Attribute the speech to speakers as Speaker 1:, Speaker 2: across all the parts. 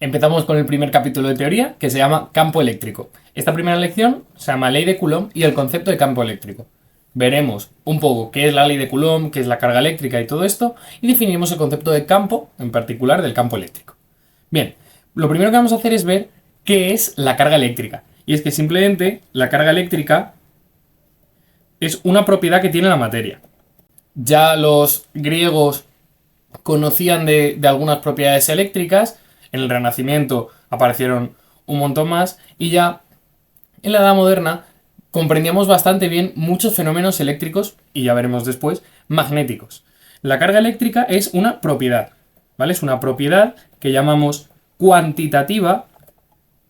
Speaker 1: Empezamos con el primer capítulo de teoría, que se llama campo eléctrico. Esta primera lección se llama ley de Coulomb y el concepto de campo eléctrico. Veremos un poco qué es la ley de Coulomb, qué es la carga eléctrica y todo esto, y definiremos el concepto de campo, en particular del campo eléctrico. Bien, lo primero que vamos a hacer es ver qué es la carga eléctrica. Y es que simplemente la carga eléctrica es una propiedad que tiene la materia. Ya los griegos conocían de algunas propiedades eléctricas, en el Renacimiento aparecieron un montón más, y ya en la Edad Moderna comprendíamos bastante bien muchos fenómenos eléctricos, y ya veremos después, magnéticos. La carga eléctrica es una propiedad, ¿vale? Es una propiedad que llamamos cuantitativa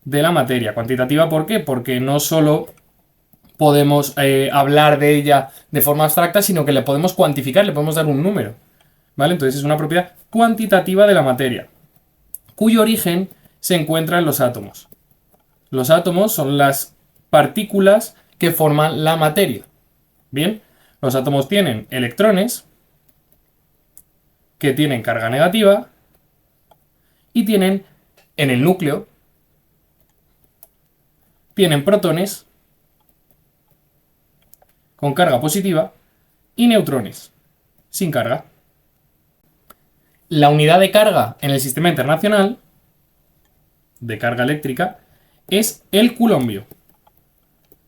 Speaker 1: de la materia. ¿Cuantitativa por qué? Porque no solo podemos hablar de ella de forma abstracta, sino que le podemos cuantificar, le podemos dar un número, ¿vale? Entonces es una propiedad cuantitativa de la materia, cuyo origen se encuentra en los átomos. Los átomos son las partículas que forman la materia. Bien, los átomos tienen electrones que tienen carga negativa y tienen en el núcleo tienen protones con carga positiva y neutrones sin carga. La unidad de carga en el sistema internacional de carga eléctrica es el coulombio.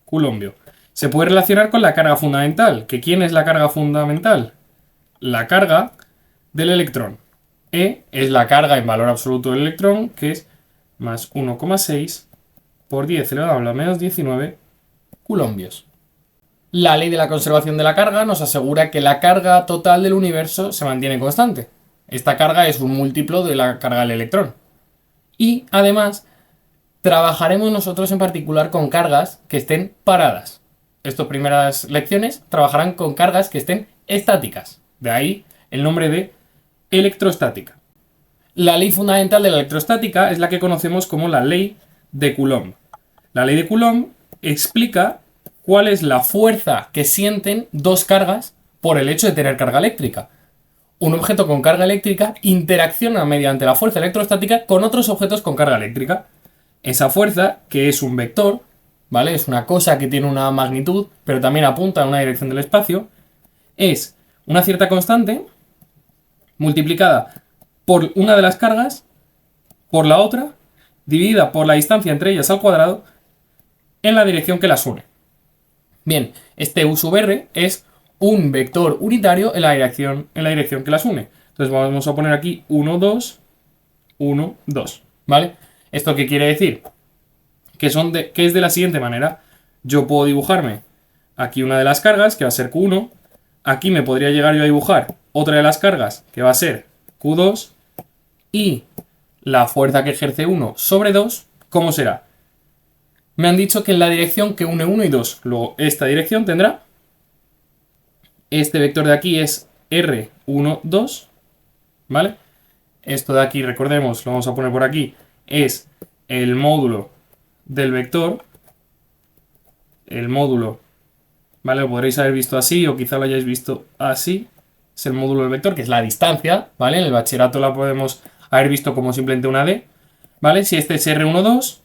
Speaker 1: Coulombio. Se puede relacionar con la carga fundamental. ¿Que quién es la carga fundamental? La carga del electrón. E es la carga en valor absoluto del electrón, que es más 1,6 por 10 elevado a la menos 19 coulombios. La ley de la conservación de la carga nos asegura que la carga total del universo se mantiene constante. Esta carga es un múltiplo de la carga del electrón. Y además, trabajaremos nosotros en particular con cargas que estén paradas. Estas primeras lecciones trabajarán con cargas que estén estáticas. De ahí el nombre de electrostática. La ley fundamental de la electrostática es la que conocemos como la ley de Coulomb. La ley de Coulomb explica cuál es la fuerza que sienten dos cargas por el hecho de tener carga eléctrica. Un objeto con carga eléctrica interacciona mediante la fuerza electrostática con otros objetos con carga eléctrica. Esa fuerza, que es un vector, ¿vale? Es una cosa que tiene una magnitud, pero también apunta en una dirección del espacio, es una cierta constante multiplicada por una de las cargas, por la otra, dividida por la distancia entre ellas al cuadrado, en la dirección que las une. Bien, este U sub R es un vector unitario en la dirección que las une. Entonces vamos a poner aquí 1, 2, 1, 2, ¿vale? ¿Esto qué quiere decir? Que es de la siguiente manera. Yo puedo dibujarme aquí una de las cargas, que va a ser Q1. Aquí me podría llegar yo a dibujar otra de las cargas, que va a ser Q2. Y la fuerza que ejerce 1 sobre 2, ¿cómo será? Me han dicho que en la dirección que une 1 y 2. Luego esta dirección tendrá, este vector de aquí es R1, 2, ¿vale? Esto de aquí, recordemos, lo vamos a poner por aquí, es el módulo del vector. El módulo, ¿vale? Lo podréis haber visto así o quizá lo hayáis visto así. Es el módulo del vector, que es la distancia, ¿vale? En el bachillerato la podemos haber visto como simplemente una D, ¿vale? Si este es R1, 2,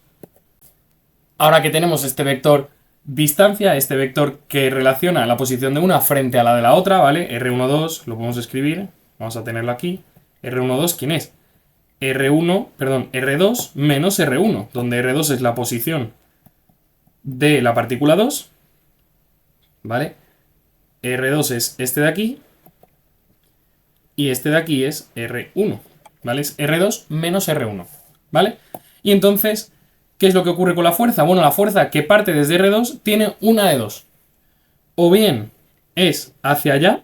Speaker 1: ahora que tenemos este vector distancia, este vector que relaciona la posición de una frente a la de la otra, ¿vale? R1, 2, lo podemos escribir, vamos a tenerlo aquí. R1, 2, ¿quién es? R2 menos R1, donde R2 es la posición de la partícula 2, ¿vale? R2 es este de aquí y este de aquí es R1, ¿vale? Es R2 menos R1, ¿vale? Y entonces, ¿qué es lo que ocurre con la fuerza? Bueno, la fuerza que parte desde R2 tiene una de dos. O bien es hacia allá,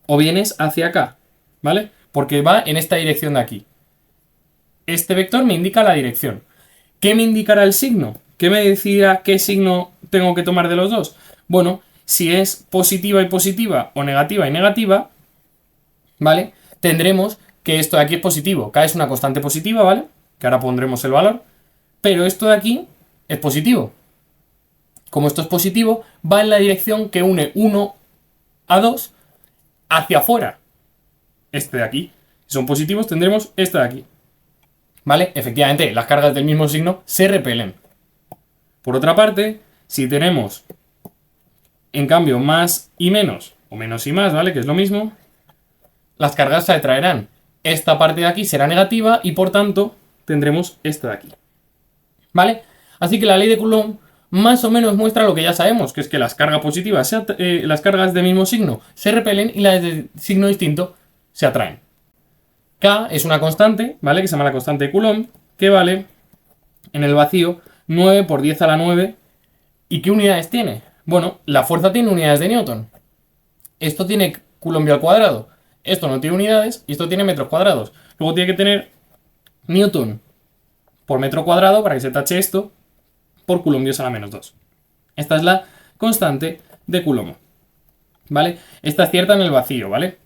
Speaker 1: o bien es hacia acá, ¿vale? Porque va en esta dirección de aquí. Este vector me indica la dirección. ¿Qué me indicará el signo? ¿Qué me decidirá qué signo tengo que tomar de los dos? Bueno, si es positiva y positiva o negativa y negativa, ¿vale? Tendremos que esto de aquí es positivo. K es una constante positiva, ¿vale? Que ahora pondremos el valor. Pero esto de aquí es positivo. Como esto es positivo, va en la dirección que une 1 a 2 hacia afuera. Este de aquí. Si son positivos tendremos este de aquí. ¿vale? Efectivamente, las cargas del mismo signo se repelen. Por otra parte, si tenemos, en cambio, más y menos, o menos y más, ¿vale? Que es lo mismo, las cargas se atraerán. Esta parte de aquí será negativa y, por tanto, tendremos esta de aquí, ¿vale? Así que la ley de Coulomb más o menos muestra lo que ya sabemos, que es que las cargas positivas, las cargas del mismo signo se repelen y las de signo distinto se atraen. K es una constante, ¿vale? Que se llama la constante de Coulomb, que vale en el vacío 9 por 10 a la 9. ¿Y qué unidades tiene? Bueno, la fuerza tiene unidades de Newton. Esto tiene Coulomb al cuadrado. Esto no tiene unidades y esto tiene metros cuadrados. Luego tiene que tener Newton por metro cuadrado para que se tache esto por Coulomb a la menos 2. Esta es la constante de Coulomb, ¿vale? Esta es cierta en el vacío, ¿vale?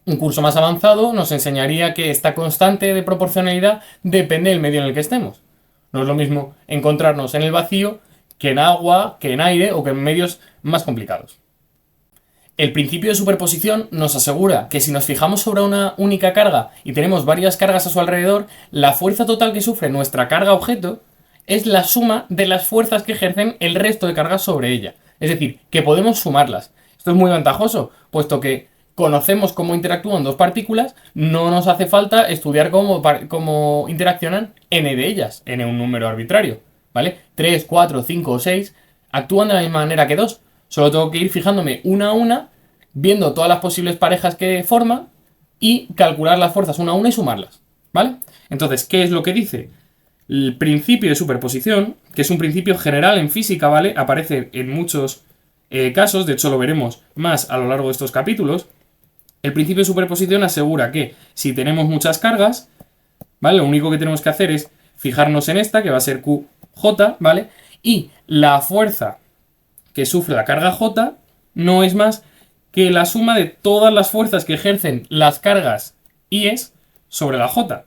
Speaker 1: Un curso más avanzado nos enseñaría que esta constante de proporcionalidad depende del medio en el que estemos. No es lo mismo encontrarnos en el vacío que en agua, que en aire o que en medios más complicados. El principio de superposición nos asegura que si nos fijamos sobre una única carga y tenemos varias cargas a su alrededor, la fuerza total que sufre nuestra carga objeto es la suma de las fuerzas que ejercen el resto de cargas sobre ella. Es decir, que podemos sumarlas. Esto es muy ventajoso, puesto que conocemos cómo interactúan dos partículas, no nos hace falta estudiar cómo interaccionan n de ellas, n un número arbitrario, ¿vale? 3, 4, 5 o 6 actúan de la misma manera que 2. Solo tengo que ir fijándome una a una, viendo todas las posibles parejas que forman y calcular las fuerzas una a una y sumarlas, ¿vale? Entonces, ¿qué es lo que dice? El principio de superposición, que es un principio general en física, ¿vale? Aparece en muchos casos, de hecho lo veremos más a lo largo de estos capítulos. El principio de superposición asegura que si tenemos muchas cargas, ¿vale? Lo único que tenemos que hacer es fijarnos en esta, que va a ser QJ, ¿vale? Y la fuerza que sufre la carga J no es más que la suma de todas las fuerzas que ejercen las cargas I's sobre la J,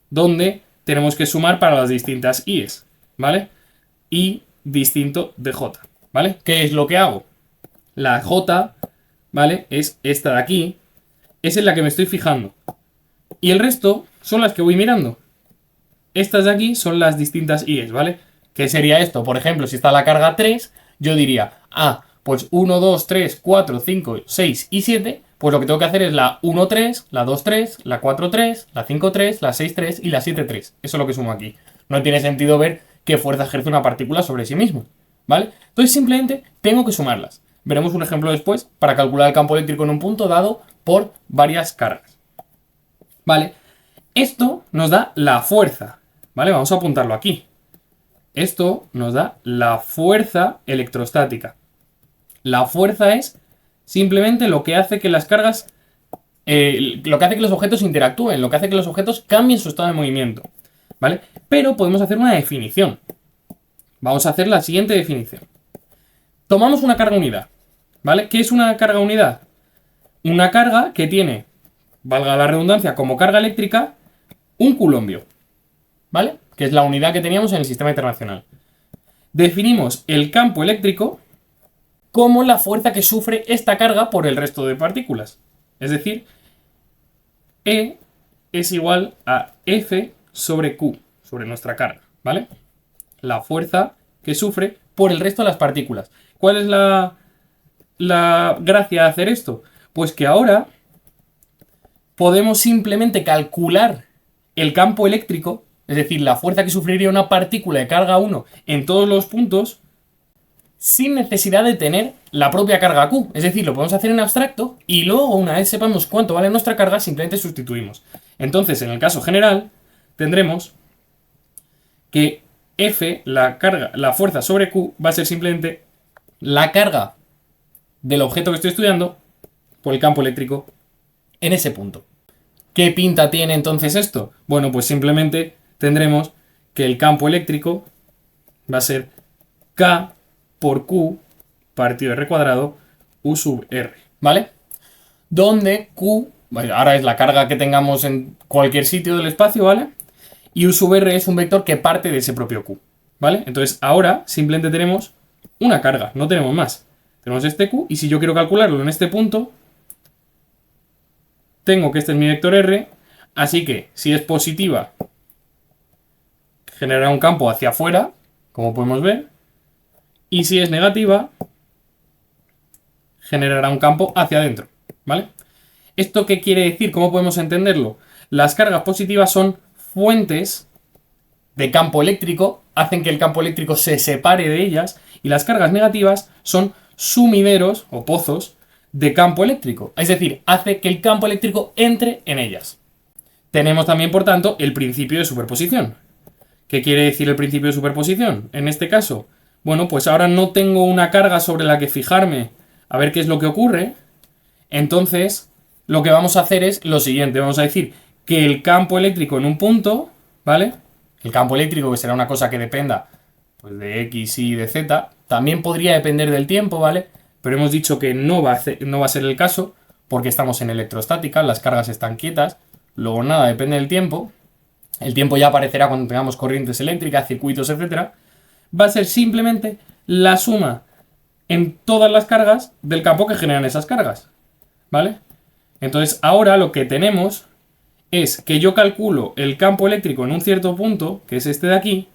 Speaker 1: donde tenemos que sumar para las distintas I's, ¿vale? I distinto de J, ¿vale? ¿Qué es lo que hago? La J, ¿vale? Es esta de aquí, es en la que me estoy fijando. Y el resto son las que voy mirando. Estas de aquí son las distintas I's, ¿vale? ¿Qué sería esto? Por ejemplo, si está la carga 3, yo diría, pues 1, 2, 3, 4, 5, 6 y 7, pues lo que tengo que hacer es la 1, 3, la 2, 3, la 4, 3, la 5, 3, la 6, 3 y la 7, 3. Eso es lo que sumo aquí. No tiene sentido ver qué fuerza ejerce una partícula sobre sí mismo, ¿vale? Entonces simplemente tengo que sumarlas. Veremos un ejemplo después para calcular el campo eléctrico en un punto dado por varias cargas, ¿vale? Esto nos da la fuerza, ¿vale? Vamos a apuntarlo aquí. Esto nos da la fuerza electrostática. La fuerza es simplemente lo que hace que las cargas, lo que hace que los objetos interactúen, lo que hace que los objetos cambien su estado de movimiento, ¿vale? Pero podemos hacer una definición. Vamos a hacer la siguiente definición. Tomamos una carga unidad, ¿vale? ¿Qué es una carga unidad? Una carga que tiene, valga la redundancia, como carga eléctrica, un coulombio, ¿vale? Que es la unidad que teníamos en el sistema internacional. Definimos el campo eléctrico como la fuerza que sufre esta carga por el resto de partículas. Es decir, E es igual a F sobre Q, sobre nuestra carga, ¿vale? La fuerza que sufre por el resto de las partículas. ¿Cuál es la gracia de hacer esto? Pues que ahora podemos simplemente calcular el campo eléctrico, es decir, la fuerza que sufriría una partícula de carga 1 en todos los puntos, sin necesidad de tener la propia carga Q. Es decir, lo podemos hacer en abstracto y luego, una vez sepamos cuánto vale nuestra carga, simplemente sustituimos. Entonces, en el caso general, tendremos que F, la fuerza sobre Q, va a ser simplemente la carga del objeto que estoy estudiando por el campo eléctrico en ese punto. ¿Qué pinta tiene entonces esto? Bueno, pues simplemente tendremos que el campo eléctrico va a ser K por Q partido R cuadrado U sub R, ¿vale? Donde Q, ahora es la carga que tengamos en cualquier sitio del espacio, ¿vale? Y U sub R es un vector que parte de ese propio Q, ¿vale? Entonces ahora simplemente tenemos una carga, no tenemos más. Tenemos este Q y si yo quiero calcularlo en este punto, tengo que este es mi vector R, así que si es positiva generará un campo hacia afuera, como podemos ver, y si es negativa, generará un campo hacia adentro, ¿vale? ¿Esto qué quiere decir? ¿Cómo podemos entenderlo? Las cargas positivas son fuentes de campo eléctrico, hacen que el campo eléctrico se separe de ellas, y las cargas negativas son sumideros o pozos de campo eléctrico, es decir, hace que el campo eléctrico entre en ellas. Tenemos también, por tanto, el principio de superposición. ¿Qué quiere decir el principio de superposición? En este caso, bueno, pues ahora no tengo una carga sobre la que fijarme a ver qué es lo que ocurre. Entonces, lo que vamos a hacer es lo siguiente. Vamos a decir que el campo eléctrico en un punto, ¿vale? El campo eléctrico, que será una cosa que dependa pues, de X y de Z, también podría depender del tiempo, ¿vale? Pero hemos dicho que no va a ser el caso porque estamos en electrostática, las cargas están quietas, luego nada depende del tiempo. El tiempo ya aparecerá cuando tengamos corrientes eléctricas, circuitos, etc. Va a ser simplemente la suma en todas las cargas del campo que generan esas cargas, ¿vale? Entonces ahora lo que tenemos es que yo calculo el campo eléctrico en un cierto punto, que es este de aquí,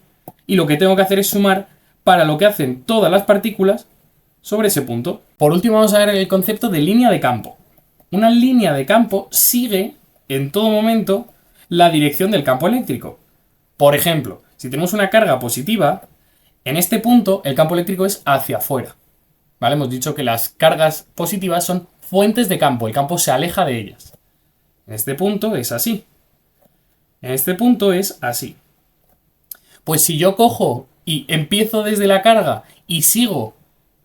Speaker 1: y lo que tengo que hacer es sumar para lo que hacen todas las partículas sobre ese punto. Por último vamos a ver el concepto de línea de campo. Una línea de campo sigue en todo momento la dirección del campo eléctrico. Por ejemplo, si tenemos una carga positiva, en este punto el campo eléctrico es hacia afuera, ¿vale? Hemos dicho que las cargas positivas son fuentes de campo, el campo se aleja de ellas. En este punto es así. En este punto es así. Pues si yo cojo y empiezo desde la carga y sigo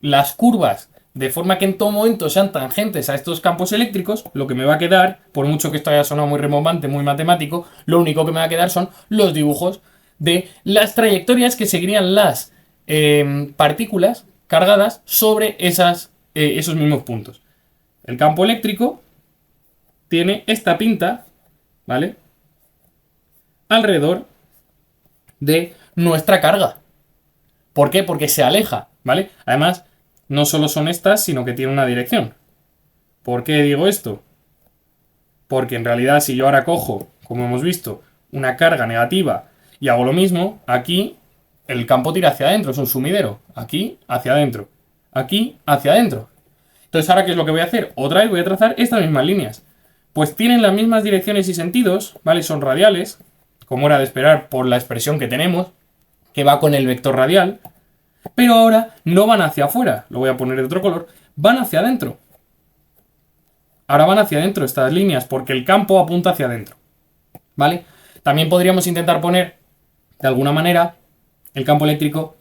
Speaker 1: las curvas de forma que en todo momento sean tangentes a estos campos eléctricos, lo que me va a quedar, por mucho que esto haya sonado muy rimbombante, muy matemático, lo único que me va a quedar son los dibujos de las trayectorias que seguirían las partículas cargadas sobre esos mismos puntos. El campo eléctrico tiene esta pinta, ¿vale? Alrededor de nuestra carga. ¿Por qué? Porque se aleja, ¿vale? Además, no solo son estas, sino que tiene una dirección. ¿Por qué digo esto? Porque en realidad si yo ahora cojo, como hemos visto, una carga negativa y hago lo mismo, aquí el campo tira hacia adentro, es un sumidero. Aquí, hacia adentro. Aquí, hacia adentro. Entonces, ¿ahora qué es lo que voy a hacer? Otra vez voy a trazar estas mismas líneas. Pues tienen las mismas direcciones y sentidos, ¿vale? Son radiales, como era de esperar por la expresión que tenemos, que va con el vector radial. Pero ahora no van hacia afuera, lo voy a poner de otro color, van hacia adentro. Ahora van hacia adentro estas líneas, porque el campo apunta hacia adentro, ¿vale? También podríamos intentar poner, de alguna manera, el campo eléctrico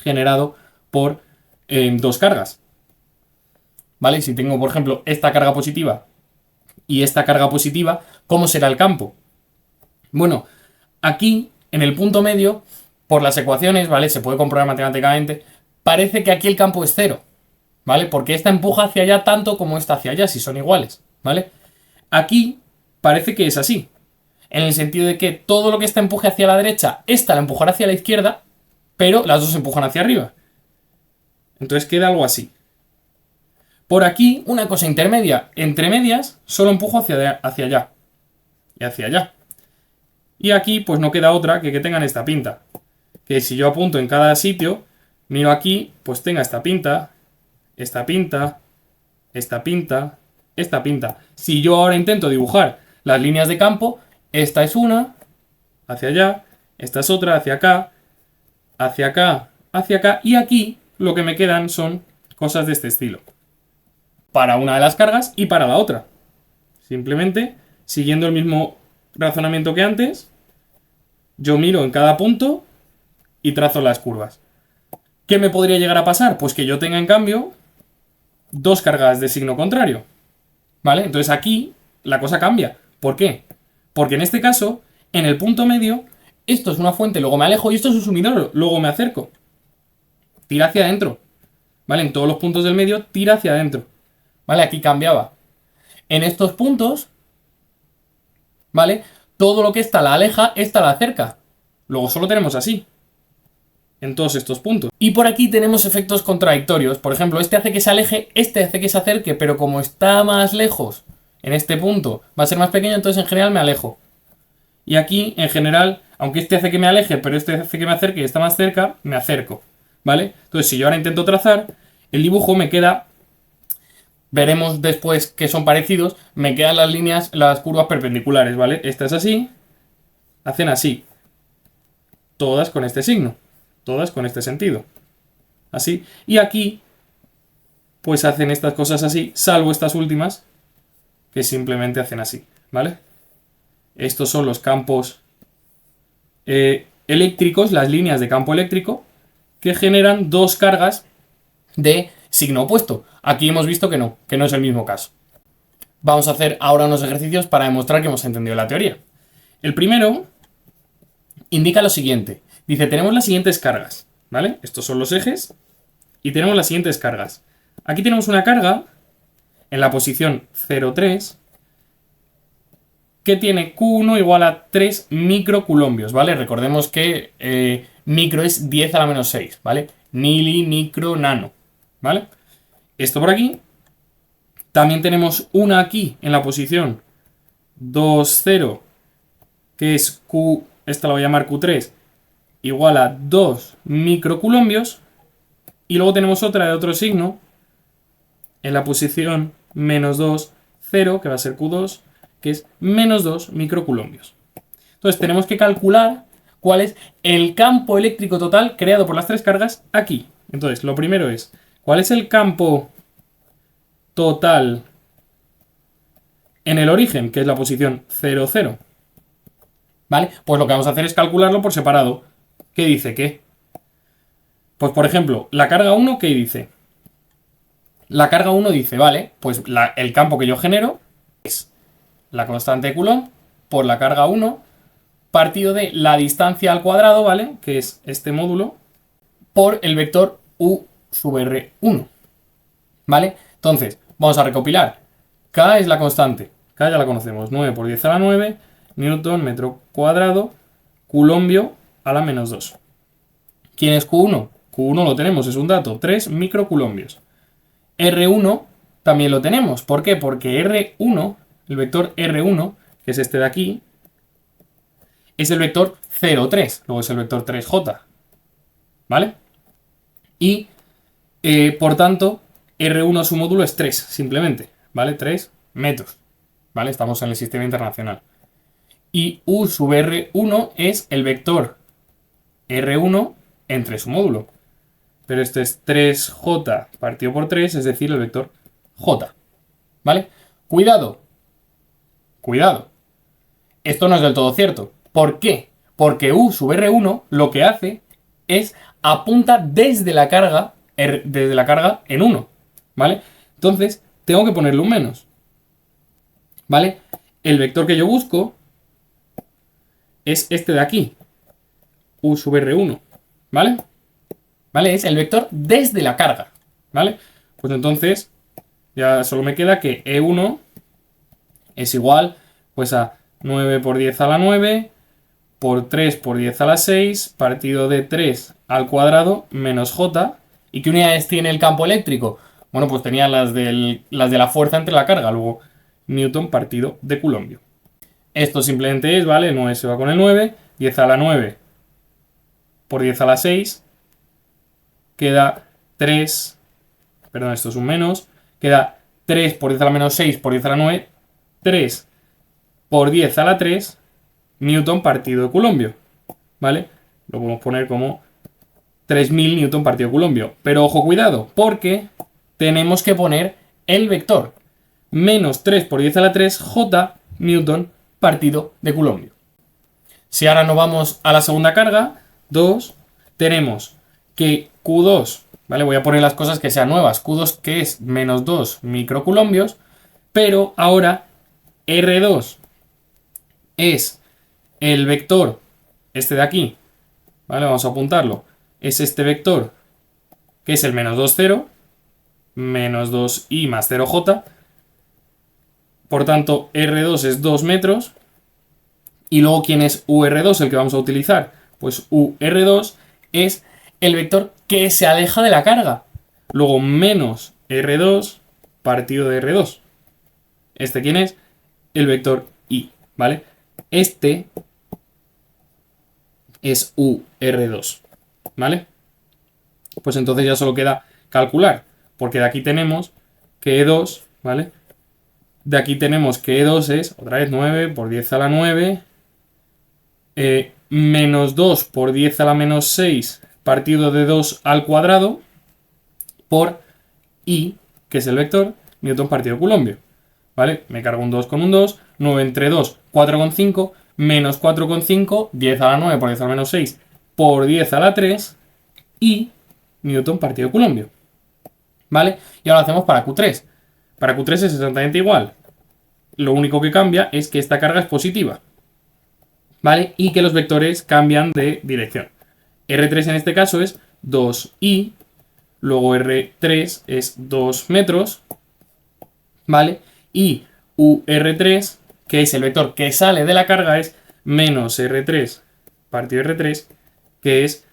Speaker 1: generado por dos cargas, ¿vale? Si tengo, por ejemplo, esta carga positiva y esta carga positiva, ¿cómo será el campo? Bueno, aquí, en el punto medio, por las ecuaciones, ¿vale? Se puede comprobar matemáticamente, parece que aquí el campo es cero, ¿vale? Porque esta empuja hacia allá tanto como esta hacia allá, si son iguales, ¿vale? Aquí parece que es así, en el sentido de que todo lo que esta empuje hacia la derecha, esta la empujará hacia la izquierda, pero las dos empujan hacia arriba. Entonces queda algo así. Por aquí, una cosa intermedia, entre medias, solo empujo hacia allá y hacia allá. Y aquí, pues no queda otra que tengan esta pinta. Que si yo apunto en cada sitio, miro aquí, pues tenga esta pinta, esta pinta, esta pinta, esta pinta. Si yo ahora intento dibujar las líneas de campo, esta es una, hacia allá, esta es otra, hacia acá, hacia acá, hacia acá, y aquí lo que me quedan son cosas de este estilo. Para una de las cargas y para la otra. Simplemente, siguiendo el mismo razonamiento que antes, yo miro en cada punto y trazo las curvas. ¿Qué me podría llegar a pasar? Pues que yo tenga en cambio dos cargas de signo contrario, ¿vale? Entonces aquí la cosa cambia. ¿Por qué? Porque en este caso, en el punto medio, esto es una fuente, luego me alejo, y esto es un sumidero, luego me acerco. Tira hacia adentro, ¿vale? En todos los puntos del medio, tira hacia adentro, ¿vale? Aquí cambiaba. En estos puntos, ¿vale? Todo lo que esta la aleja, esta la acerca. Luego solo tenemos así, en todos estos puntos. Y por aquí tenemos efectos contradictorios. Por ejemplo, este hace que se aleje, este hace que se acerque, pero como está más lejos, en este punto va a ser más pequeño, entonces en general me alejo. Y aquí, en general, aunque este hace que me aleje, pero este hace que me acerque y está más cerca, me acerco, ¿vale? Entonces, si yo ahora intento trazar, el dibujo me queda, veremos después que son parecidos, me quedan las líneas, las curvas perpendiculares, ¿vale? Esta es así, hacen así, todas con este signo, todas con este sentido, así. Y aquí, pues hacen estas cosas así, salvo estas últimas, que simplemente hacen así, ¿vale? Estos son los campos eléctricos, las líneas de campo eléctrico, que generan dos cargas de signo opuesto. Aquí hemos visto que no es el mismo caso. Vamos a hacer ahora unos ejercicios para demostrar que hemos entendido la teoría. El primero indica lo siguiente. Dice, tenemos las siguientes cargas, ¿vale? Estos son los ejes y tenemos las siguientes cargas. Aquí tenemos una carga en la posición 0,3 que tiene Q1 igual a 3 microculombios, ¿vale? Recordemos que micro es 10 a la menos 6, ¿vale? Mili, micro, nano, ¿vale? Esto por aquí. También tenemos una aquí en la posición 2,0, que es Q, esta la voy a llamar Q3, igual a 2 microculombios. Y luego tenemos otra de otro signo en la posición menos 2, 0, que va a ser Q2, que es menos 2 microculombios. Entonces tenemos que calcular cuál es el campo eléctrico total creado por las tres cargas aquí. Entonces, lo primero es, ¿cuál es el campo total en el origen, que es la posición 0, 0? ¿Vale? Pues lo que vamos a hacer es calcularlo por separado. ¿Qué dice qué? Pues por ejemplo, la carga 1, ¿qué dice? La carga 1 dice, vale, pues el campo que yo genero es la constante de Coulomb por la carga 1 partido de la distancia al cuadrado, ¿vale? Que es este módulo, por el vector U sub R1, ¿vale? Entonces, vamos a recopilar. K es la constante, K ya la conocemos, 9 por 10 a la 9, Newton metro cuadrado, coulombio a la menos 2. ¿Quién es Q1? Q1 lo tenemos, es un dato, 3 microcoulombios. R1 también lo tenemos, ¿por qué? Porque R1, el vector R1, que es este de aquí, es el vector 0,3, luego es el vector 3J, ¿vale? Y, por tanto, R1 su módulo es 3, simplemente, ¿vale? 3 metros, ¿vale? Estamos en el sistema internacional. Y U sub R1 es el vector R1 entre su módulo. Pero este es 3J partido por 3, es decir, el vector J, ¿vale? Cuidado, cuidado. Esto no es del todo cierto. ¿Por qué? Porque U sub R1 lo que hace es apunta desde la carga en 1, ¿vale? Entonces, tengo que ponerle un menos, ¿vale? El vector que yo busco es este de aquí, U sub R1, ¿vale? ¿Vale? Es el vector desde la carga, ¿vale? Pues entonces, ya solo me queda que E1 es igual, pues a 9 por 10 a la 9 por 3 por 10 a la 6 partido de 3 al cuadrado menos J. ¿Y qué unidades tiene el campo eléctrico? Bueno, pues tenía las de la fuerza entre la carga, luego Newton partido de coulombio. Esto simplemente es, ¿vale? 9 se va con el 9, 10 a la 9 por 10 a la 6, queda 3, perdón, esto es un menos, queda 3 por 10 a la menos 6 por 10 a la 9, 3 por 10 a la 3, Newton partido de coulombio, ¿vale? Lo podemos poner como 3000 Newton partido de coulombio. Pero ojo, cuidado, porque tenemos que poner el vector menos 3 por 10 a la 3 J Newton partido de coulombio. Si ahora nos vamos a la segunda carga, 2, tenemos que Q2, ¿vale? Voy a poner las cosas que sean nuevas. Q2 que es menos 2 microcoulombios, pero ahora R2 es el vector, este de aquí, ¿vale? Vamos a apuntarlo. Es este vector, que es el menos 2, 0, menos 2i más 0j. Por tanto, R2 es 2 metros. Y luego, ¿quién es UR2, el que vamos a utilizar? Pues UR2 es el vector que se aleja de la carga. Luego, menos R2 partido de R2. ¿Este quién es? El vector I, ¿vale? Este es UR2, ¿vale? Pues entonces ya solo queda calcular, porque de aquí tenemos que E2, ¿vale? De aquí tenemos que E2 es, otra vez, 9 por 10 a la 9, menos 2 por 10 a la menos 6 partido de 2 al cuadrado por I, que es el vector, Newton partido Coulombio. ¿Vale? Me cargo un 2 con un 2, 9 entre 2, 4,5, menos 4,5, 10 a la 9 por 10 a la menos 6 por 10 a la 3 y Newton partido Coulombio. ¿Vale? Y ahora hacemos para Q3. Para Q3 es exactamente igual. Lo único que cambia es que esta carga es positiva. ¿Vale? Y que los vectores cambian de dirección. R3 en este caso es 2i, luego R3 es 2 metros, ¿vale? Y UR3, que es el vector que sale de la carga, es menos R3 partido R3, que es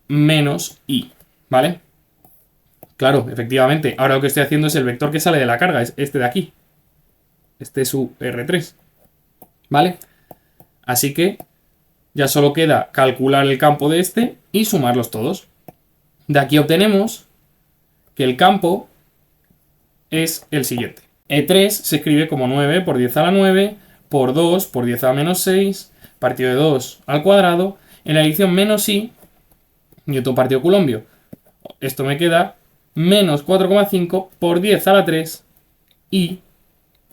Speaker 1: menos I, ¿vale? Claro, efectivamente, ahora lo que estoy haciendo es el vector que sale de la carga, es este de aquí. Este es UR3, ¿vale? Así que ya solo queda calcular el campo de este y sumarlos todos. De aquí obtenemos que el campo es el siguiente. E3 se escribe como 9 por 10 a la 9 por 2 por 10 a la menos 6 partido de 2 al cuadrado en la dirección menos I, Newton partido Coulombio. Esto me queda menos 4,5 por 10 a la 3 I,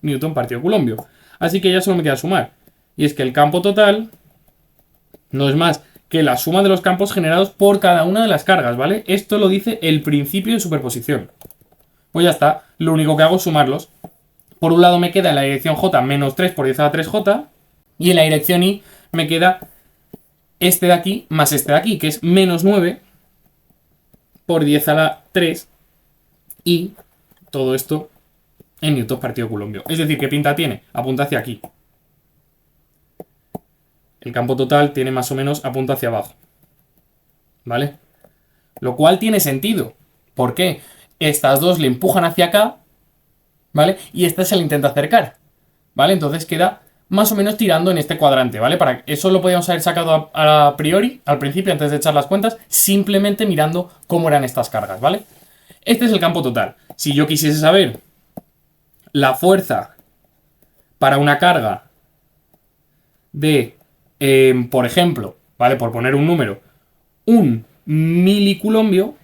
Speaker 1: Newton partido Coulombio. Así que ya solo me queda sumar. Y es que el campo total no es más que la suma de los campos generados por cada una de las cargas, ¿vale? Esto lo dice el principio de superposición. Pues ya está, lo único que hago es sumarlos. Por un lado me queda en la dirección J menos 3 por 10 a la 3J. Y en la dirección I me queda este de aquí más este de aquí, que es menos 9 por 10 a la 3. Y todo esto en Newton partido Coulombio. Es decir, ¿qué pinta tiene? Apunta hacia aquí. El campo total tiene más o menos apunta hacia abajo. ¿Vale? Lo cual tiene sentido. ¿Por qué? Estas dos le empujan hacia acá, ¿vale? Y esta se le intenta acercar, ¿vale? Entonces queda más o menos tirando en este cuadrante, ¿vale? Para eso lo podíamos haber sacado a priori, al principio, antes de echar las cuentas, simplemente mirando cómo eran estas cargas, ¿vale? Este es el campo total. Si yo quisiese saber la fuerza para una carga de, por ejemplo, ¿vale? Por poner un número, 1 miliculombio,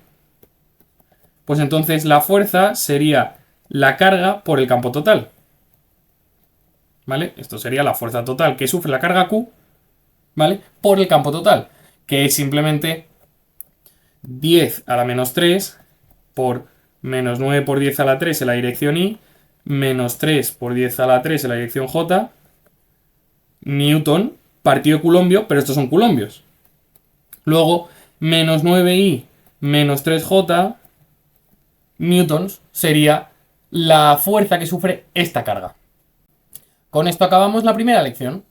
Speaker 1: pues entonces la fuerza sería la carga por el campo total. ¿Vale? Esto sería la fuerza total que sufre la carga Q, ¿vale? Por el campo total, que es simplemente 10 a la menos 3 por menos 9 por 10 a la 3 en la dirección I, menos 3 por 10 a la 3 en la dirección J, Newton partido Coulombio, pero estos son coulombios. Luego, menos 9I menos 3J newtons sería la fuerza que sufre esta carga. Con esto acabamos la primera lección.